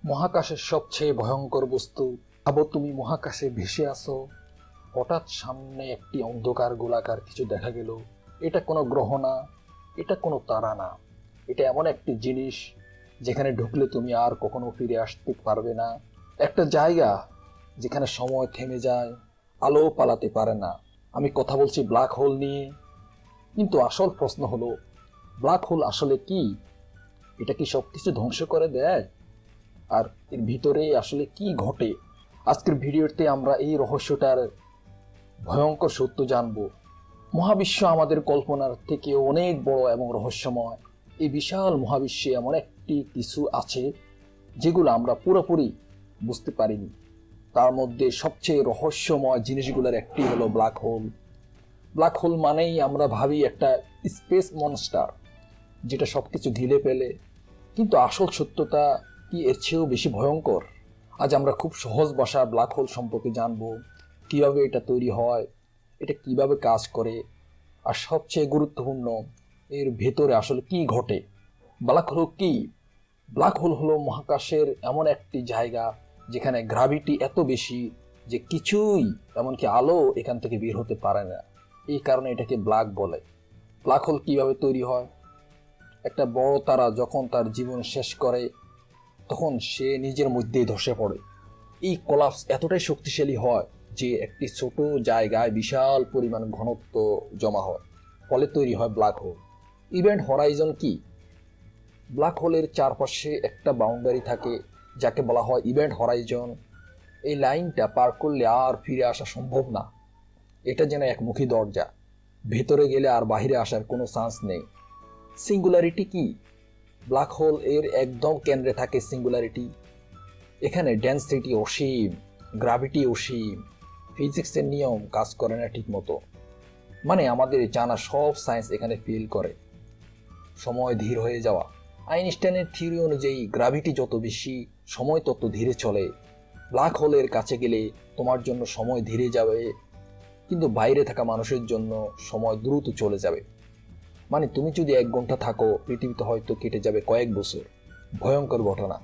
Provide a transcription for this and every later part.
মহাকাশের সবচেয়ে ভয়ঙ্কর বস্তু। ভাবো তুমি মহাকাশে ভেসে আসো, হঠাৎ সামনে একটি অন্ধকার গোলাকার কিছু দেখা গেল। এটা কোনো গ্রহ না, এটা কোনো তারা না, এটা এমন একটি জিনিস যেখানে ঢুকলে তুমি আর কখনো ফিরে আসতে পারবে না। একটা জায়গা যেখানে সময় থেমে যায়, আলো পালাতে পারে না। আমি কথা বলছি ব্ল্যাক হোল নিয়ে। কিন্তু আসল প্রশ্ন হলো, ব্ল্যাক হোল আসলে কি? এটা কি সবকিছু ধ্বংস করে দেয়? আর এর ভিতরে আসলে কি ঘটে? আজকের ভিডিওতে আমরা এই রহস্যটার ভয়ঙ্কর সত্য জানব। মহাবিশ্ব আমাদের কল্পনার থেকে অনেক বড় এবং রহস্যময়। এই বিশাল মহাবিশ্বে এমন একটি কিছু আছে যেগুলো আমরা পুরোপুরি বুঝতে পারিনি। তার মধ্যে সবচেয়ে রহস্যময় জিনিসগুলোর একটি হলো ব্ল্যাক হোল। ব্ল্যাক হোল মানেই আমরা ভাবি একটা স্পেস মনস্টার যেটা সবকিছু গিলে ফেলে, কিন্তু আসল সত্যতা কি এর চেয়েও বেশি ভয়ঙ্কর। আজ আমরা খুব সহজ ভাষায় ব্ল্যাক হোল সম্পর্কে জানবো, কিভাবে এটা তৈরি হয়, এটা কিভাবে কাজ করে, আর সবচেয়ে গুরুত্বপূর্ণ, এর ভেতরে আসলে কি ঘটে। ব্ল্যাক হোল কি? ব্ল্যাক হোল হলো মহাকাশের এমন একটি জায়গা যেখানে গ্র্যাভিটি এত বেশি যে কিছুই, এমনকি আলো এখান থেকে বের হতে পারে না। এই কারণে এটাকে ব্ল্যাক বলে। ব্ল্যাক হোল কিভাবে তৈরি হয়? একটা বড় তারা যখন তার জীবন শেষ করে তখন সে নিজের মধ্যেই ধসে পড়ে। এই কোলাপস এতটাই শক্তিশালী হয় যে একটি ছোট জায়গায় বিশাল পরিমাণ ঘনত্ব জমা হয়, ফলে তৈরি হয় ব্ল্যাক হোল। ইভেন্ট হরাইজন কি? ব্ল্যাক হোলের চারপাশে একটা বাউন্ডারি থাকে যাকে বলা হয় ইভেন্ট হরাইজন। এই লাইনটা পার করলে আর ফিরে আসা সম্ভব না। এটা যেন একমুখী দরজা, ভেতরে গেলে আর বাহিরে আসার কোনো চান্স নেই। সিঙ্গুলারিটি কি? ব্ল্যাক হোল এর একদম কেন্দ্রে থাকে সিঙ্গুলারিটি। এখানে ডেন্সিটি অসীম, গ্র্যাভিটি অসীম, ফিজিক্সের নিয়ম কাজ করে না ঠিক মতো। মানে আমাদের জানা সব সায়েন্স এখানে ফেল করে। সময় ধীর হয়ে যাওয়া। আইনস্টাইনের থিওরি অনুযায়ী গ্র্যাভিটি যত বেশি, সময় তত ধীরে চলে। ব্ল্যাক হোলের কাছে গেলে তোমার জন্য সময় ধীরে যাবে, কিন্তু বাইরে থাকা মানুষের জন্য সময় দ্রুত চলে যাবে। মানে তুমি যদি 1 ঘন্টা থাকো, পৃথিবীতে হয়তো কেটে যাবে কয়েক বছর। ভয়ঙ্কর ঘটনা।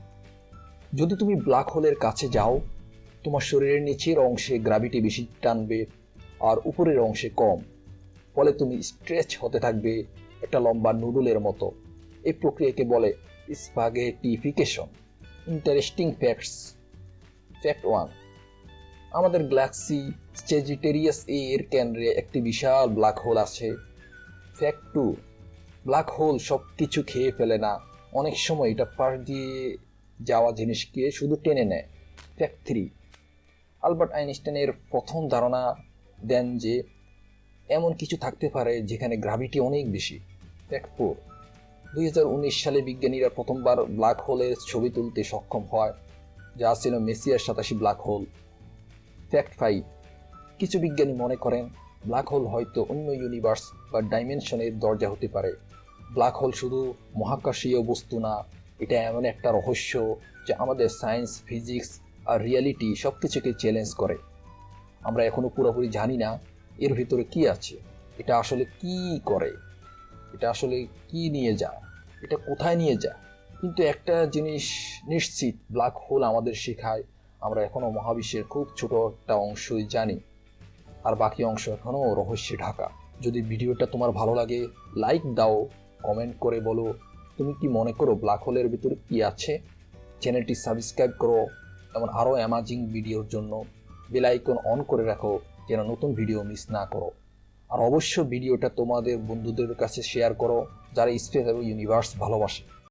যদি তুমি ব্ল্যাক হোলের কাছে যাও, তোমার শরীরের নিচের অংশে গ্র্যাভিটি বেশি টানবে আর উপরের অংশে কম, ফলে তুমি স্ট্রেচ হতে থাকবে একটা লম্বা নুডলের মতো। এই প্রক্রিয়াকে বলে স্পাগেটিফিকেশন। Interesting facts. ফ্যাক্ট 1, আমাদের গ্যালাক্সি স্যাজিটেরিয়াস এর কেন্দ্রে একটি বিশাল ব্ল্যাক হোল আছে। ফ্যাক্ট 2, ব্ল্যাক হোল সব কিছু খেয়ে ফেলে না, অনেক সময় এটা পাশ দিয়ে যাওয়া জিনিসকে শুধু টেনে নেয়। ফ্যাক্ট 3, আলবার্ট আইনস্টাইনের প্রথম ধারণা দেন যে এমন কিছু থাকতে পারে যেখানে গ্র্যাভিটি অনেক বেশি। ফ্যাক্ট 4, 2019 সালে বিজ্ঞানীরা প্রথমবার ব্ল্যাক হোলের ছবি তুলতে সক্ষম হয়, যা ছিল মেসিয়ার 87 ব্ল্যাক হোল। ফ্যাক্ট 5, কিছু বিজ্ঞানী মনে করেন ব্ল্যাক হোল হয়তো অন্য ইউনিভার্স বা ডাইমেনশনের দরজা হতে পারে। ব্ল্যাক হোল শুধু মহাকাশীয় বস্তু না, এটা এমন একটা রহস্য যা আমাদের সায়েন্স, ফিজিক্স আর রিয়ালিটি সব কিছুকে চ্যালেঞ্জ করে। আমরা এখনো পুরোপুরি জানি না এর ভিতরে কি আছে, এটা আসলে কি করে, এটা আসলে কি নিয়ে যায়, এটা কোথায় নিয়ে যায়। কিন্তু একটা জিনিস নিশ্চিত, ব্ল্যাক হোল আমাদের শেখায় আমরা এখনো মহাবিশ্বের খুব ছোট একটা অংশই জানি, আর বাকি অংশ এখনো রহস্যে ঢাকা। যদি ভিডিওটা তোমার ভালো লাগে, লাইক দাও, কমেন্ট করে বলো তুমি কি মনে করো ব্ল্যাক হোলের ভিতরে কি আছে। চ্যানেলটি সাবস্ক্রাইব করো, এমন আরও অ্যামাজিং ভিডিওর জন্য বেল আইকন অন করে রাখো যেন নতুন ভিডিও মিস না করো। আর অবশ্যই ভিডিওটা তোমাদের বন্ধুদের কাছে শেয়ার করো যারা স্পেস এবং ইউনিভার্স ভালোবাসে।